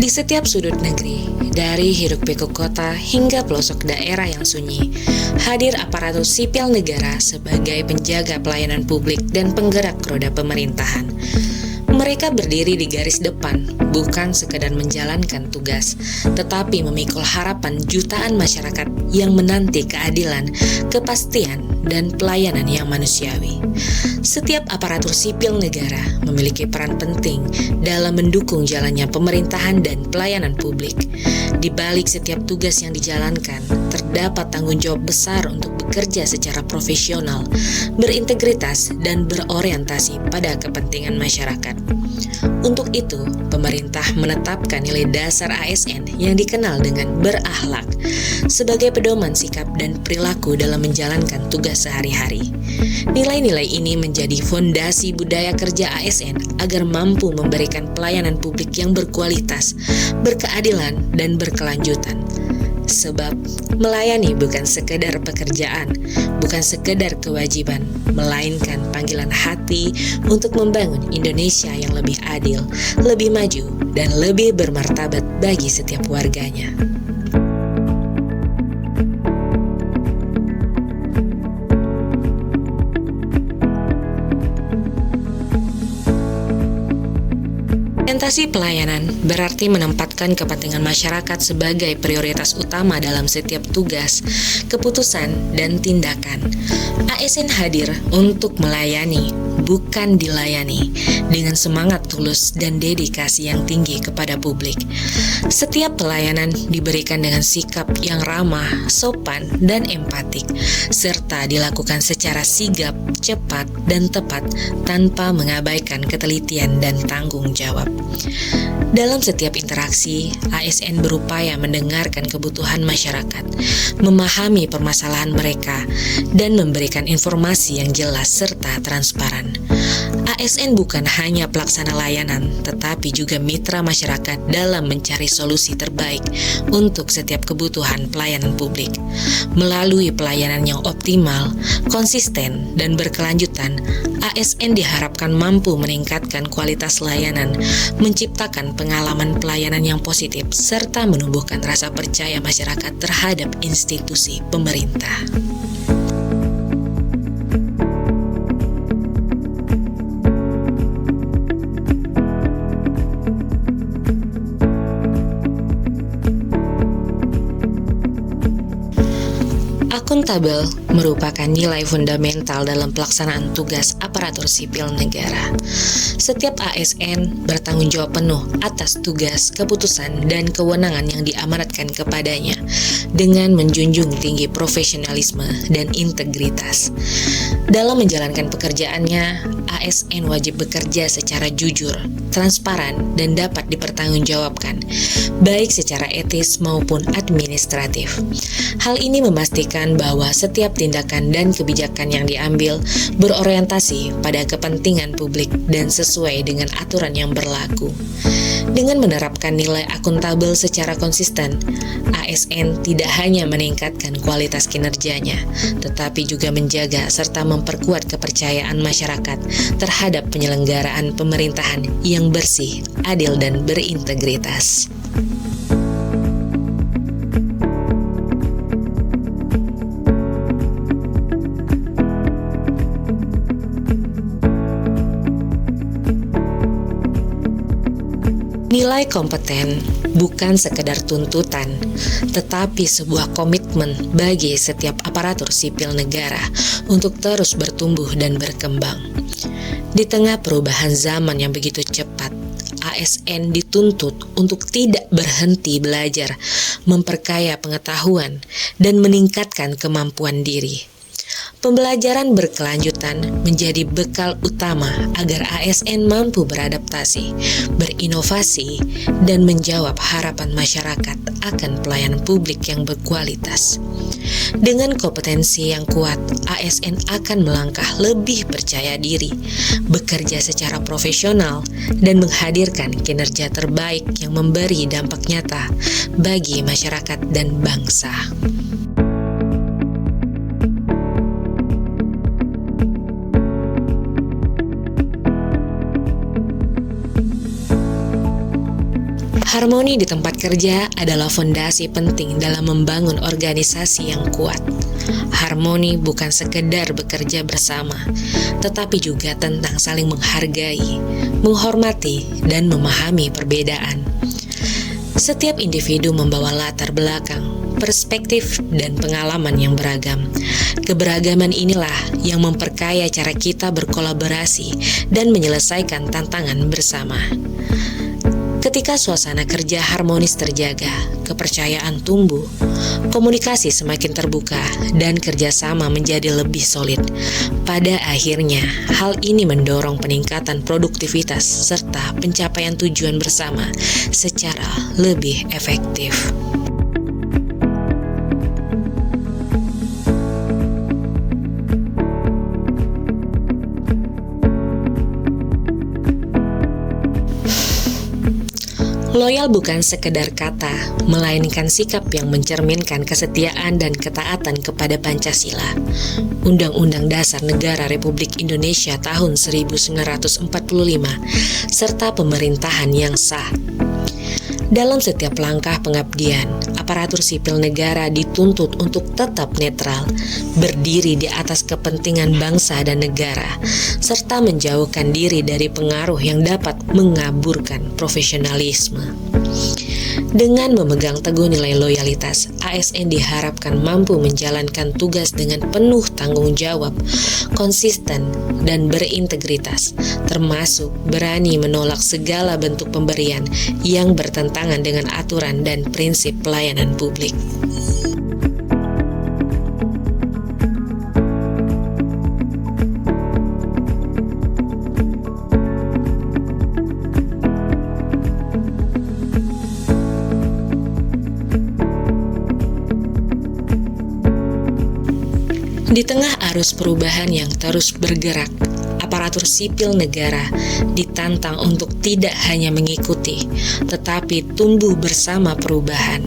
Di setiap sudut negeri, dari hiruk-pikuk kota hingga pelosok daerah yang sunyi, hadir aparatur sipil negara sebagai penjaga pelayanan publik dan penggerak roda pemerintahan. Mereka berdiri di garis depan, bukan sekadar menjalankan tugas, tetapi memikul harapan jutaan masyarakat yang menanti keadilan, kepastian, dan pelayanan yang manusiawi. Setiap aparatur sipil negara memiliki peran penting dalam mendukung jalannya pemerintahan dan pelayanan publik. Di balik setiap tugas yang dijalankan, terdapat tanggung jawab besar untuk bekerja secara profesional, berintegritas, dan berorientasi pada kepentingan masyarakat. Untuk itu, pemerintah menetapkan nilai dasar ASN yang dikenal dengan berakhlak sebagai pedoman sikap dan perilaku dalam menjalankan tugas sehari-hari. Nilai-nilai ini menjadi fondasi budaya kerja ASN agar mampu memberikan pelayanan publik yang berkualitas, berkeadilan, dan berkelanjutan. Sebab melayani bukan sekedar pekerjaan, bukan sekedar kewajiban, melainkan panggilan hati untuk membangun Indonesia yang lebih adil, lebih maju, dan lebih bermartabat bagi setiap warganya. Orientasi pelayanan berarti menempatkan kepentingan masyarakat sebagai prioritas utama dalam setiap tugas, keputusan, dan tindakan. ASN hadir untuk melayani, bukan dilayani, dengan semangat tulus dan dedikasi yang tinggi kepada publik. Setiap pelayanan diberikan dengan sikap yang ramah, sopan, dan empatik, serta dilakukan secara sigap, cepat, dan tepat tanpa mengabaikan ketelitian dan tanggung jawab. Dalam setiap interaksi, ASN berupaya mendengarkan kebutuhan masyarakat, memahami permasalahan mereka, dan memberikan informasi yang jelas serta transparan. ASN bukan hanya pelaksana layanan, tetapi juga mitra masyarakat dalam mencari solusi terbaik untuk setiap kebutuhan pelayanan publik. Melalui pelayanan yang optimal, konsisten, dan berkelanjutan, ASN diharapkan mampu meningkatkan kualitas layanan, menciptakan pengalaman pelayanan yang positif, serta menumbuhkan rasa percaya masyarakat terhadap institusi pemerintah. Akuntabel merupakan nilai fundamental dalam pelaksanaan tugas aparatur sipil negara. Setiap ASN bertanggung jawab penuh atas tugas, keputusan, dan kewenangan yang diamanatkan kepadanya dengan menjunjung tinggi profesionalisme dan integritas. Dalam menjalankan pekerjaannya, ASN wajib bekerja secara jujur, transparan, dan dapat dipertanggungjawabkan, baik secara etis maupun administratif. Hal ini memastikan bahwa setiap tindakan dan kebijakan yang diambil berorientasi pada kepentingan publik dan sesuai dengan aturan yang berlaku. Dengan menerapkan nilai akuntabel secara konsisten, ASN tidak hanya meningkatkan kualitas kinerjanya, tetapi juga menjaga serta memperkuat kepercayaan masyarakat terhadap penyelenggaraan pemerintahan yang bersih, adil, dan berintegritas. Nilai kompeten bukan sekedar tuntutan, tetapi sebuah komitmen bagi setiap aparatur sipil negara untuk terus bertumbuh dan berkembang. Di tengah perubahan zaman yang begitu cepat, ASN dituntut untuk tidak berhenti belajar, memperkaya pengetahuan, dan meningkatkan kemampuan diri. Pembelajaran berkelanjutan menjadi bekal utama agar ASN mampu beradaptasi, berinovasi, dan menjawab harapan masyarakat akan pelayanan publik yang berkualitas. Dengan kompetensi yang kuat, ASN akan melangkah lebih percaya diri, bekerja secara profesional, dan menghadirkan kinerja terbaik yang memberi dampak nyata bagi masyarakat dan bangsa. Harmoni di tempat kerja adalah fondasi penting dalam membangun organisasi yang kuat. Harmoni bukan sekedar bekerja bersama, tetapi juga tentang saling menghargai, menghormati, dan memahami perbedaan. Setiap individu membawa latar belakang, perspektif, dan pengalaman yang beragam. Keberagaman inilah yang memperkaya cara kita berkolaborasi dan menyelesaikan tantangan bersama. Ketika suasana kerja harmonis terjaga, kepercayaan tumbuh, komunikasi semakin terbuka, dan kerjasama menjadi lebih solid. Pada akhirnya, hal ini mendorong peningkatan produktivitas serta pencapaian tujuan bersama secara lebih efektif. Loyal bukan sekedar kata, melainkan sikap yang mencerminkan kesetiaan dan ketaatan kepada Pancasila, Undang-Undang Dasar Negara Republik Indonesia tahun 1945, serta pemerintahan yang sah. Dalam setiap langkah pengabdian, aparatur sipil negara dituntut untuk tetap netral, berdiri di atas kepentingan bangsa dan negara, serta menjauhkan diri dari pengaruh yang dapat mengaburkan profesionalisme. Dengan memegang teguh nilai loyalitas, ASN diharapkan mampu menjalankan tugas dengan penuh tanggung jawab, konsisten, dan berintegritas, termasuk berani menolak segala bentuk pemberian yang bertentangan dengan aturan dan prinsip pelayanan publik. Di tengah arus perubahan yang terus bergerak, aparatur sipil negara ditantang untuk tidak hanya mengikuti, tetapi tumbuh bersama perubahan.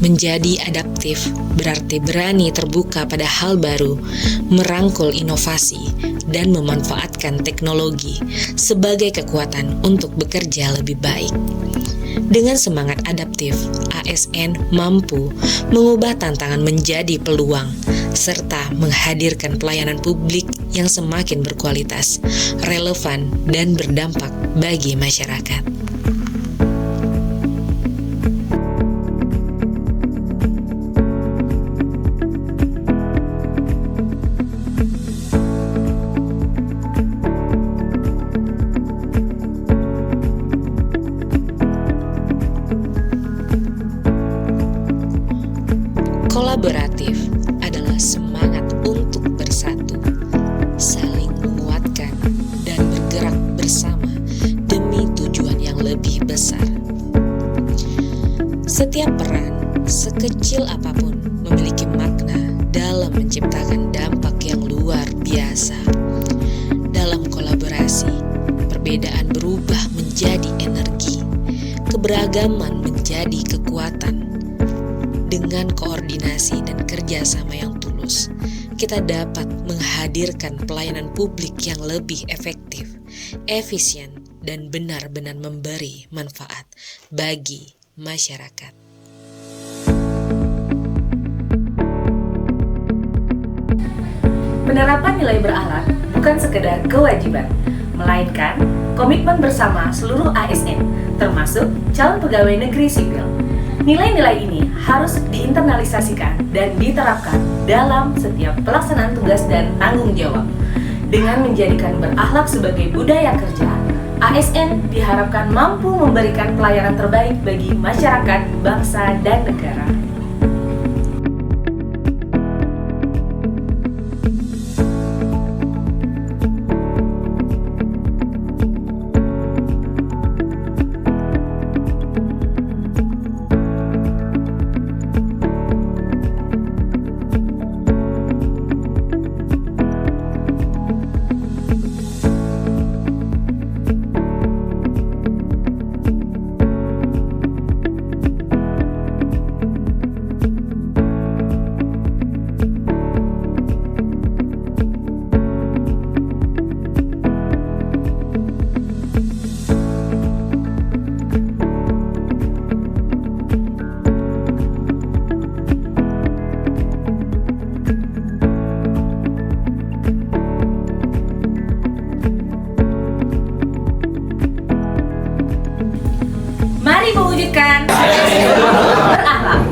Menjadi adaptif berarti berani terbuka pada hal baru, merangkul inovasi, dan memanfaatkan teknologi sebagai kekuatan untuk bekerja lebih baik. Dengan semangat adaptif, ASN mampu mengubah tantangan menjadi peluang, serta menghadirkan pelayanan publik yang semakin berkualitas, relevan, dan berdampak bagi masyarakat. Kolaboratif adalah semangat untuk bersatu, saling menguatkan, dan bergerak bersama demi tujuan yang lebih besar. Setiap peran, sekecil apapun, memiliki makna dalam menciptakan dampak yang luar biasa. Dalam kolaborasi, perbedaan berubah menjadi energi, keberagaman menjadi kekuatan. Dengan koordinasi dan kerjasama yang tulus, kita dapat menghadirkan pelayanan publik yang lebih efektif, efisien, dan benar-benar memberi manfaat bagi masyarakat. Penerapan nilai berakhlak bukan sekedar kewajiban, melainkan komitmen bersama seluruh ASN, termasuk calon pegawai negeri sipil. Nilai-nilai ini harus diinternalisasikan dan diterapkan dalam setiap pelaksanaan tugas dan tanggung jawab. Dengan menjadikan berakhlak sebagai budaya kerja, ASN diharapkan mampu memberikan pelayanan terbaik bagi masyarakat, bangsa, dan negara. berakhlak.